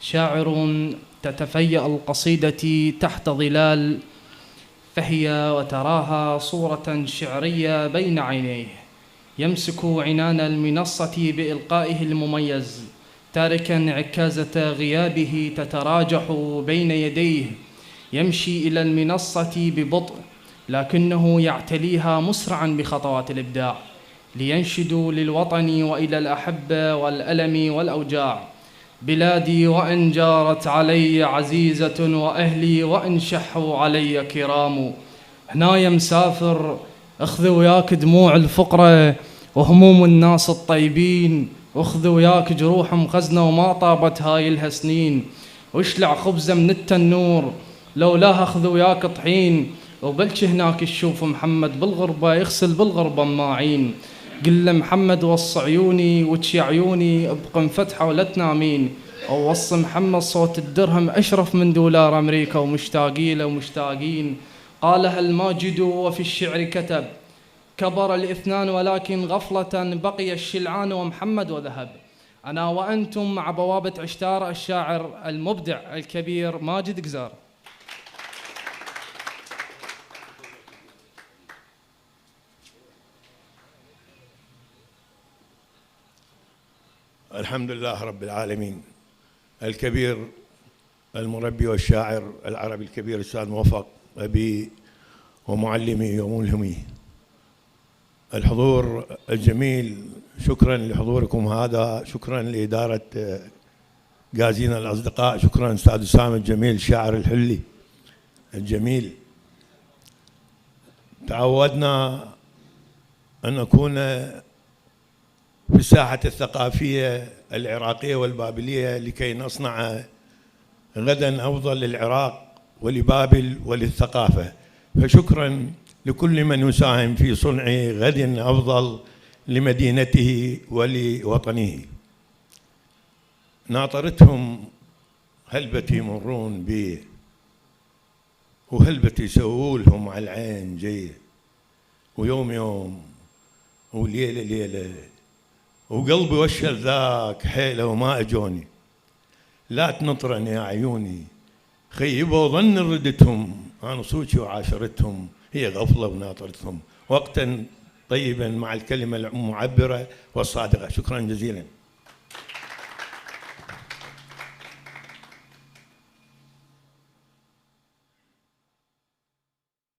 شاعر تتفيأ القصيدة تحت ظلال، فهي وتراها صورة شعرية بين عينيه، يمسك عنان المنصة بإلقائه المميز، تاركا عكازة غيابه تتراجح بين يديه، يمشي إلى المنصة ببطء لكنه يعتليها مسرعا بخطوات الإبداع، لينشد للوطن وإلى الأحبة والألم والأوجاع: بلادي وإن جارت علي عزيزة، وأهلي وإن شحوا علي كرام. هنايا مسافر اخذ وياك دموع الفقرة وهموم الناس الطيبين، واخذ وياك جروح مخزنة وما طابت هاي لها سنين، واشلع خبزة من التنور لولاها اخذ وياك طحين، وبلش هناك تشوف محمد بالغربة يغسل بالغربة ماعين. قل له محمد وص عيوني وتشي عيوني ابقى مفتحة ولا تنامين، او وص محمد صوت الدرهم اشرف من دولار امريكا ومشتاقين له ومشتاقين. قالها الماجد وفي الشعر كتب: كبر الاثنان ولكن غفلة بقي الشلعان ومحمد وذهب. أنا وأنتم مع بوابة عشتار الشاعر المبدع الكبير ماجد قزار. الحمد لله رب العالمين. الكبير المربي والشاعر العربي الكبير الأستاذ موفق، أبي ومعلمي وملهمي، الحضور الجميل، شكرا لحضوركم هذا، شكرا لإدارة غازينا الأصدقاء، شكرا أستاذ أسامة الجميل الشاعر الحلي الجميل. تعودنا أن نكون في الساحة الثقافية العراقية والبابلية لكي نصنع غدا أفضل للعراق ولبابل وللثقافة، فشكرا لكل من يساهم في صنع غد أفضل لمدينته ولوطنه. ناطرتهم هلبتي يمرون بي، وهلبتي يسوولهم على العين جي، ويوم يوم وليلة ليلة، وقلبي وشل ذاك حيلة وما أجوني. لا تنطرن يا عيوني، خيبوا ظن ردتهم، أنا صوتي وعاشرتهم، هي غفلة وناطرتهم وقتا طيبا مع الكلمة المعبرة والصادقة. شكرا جزيلا.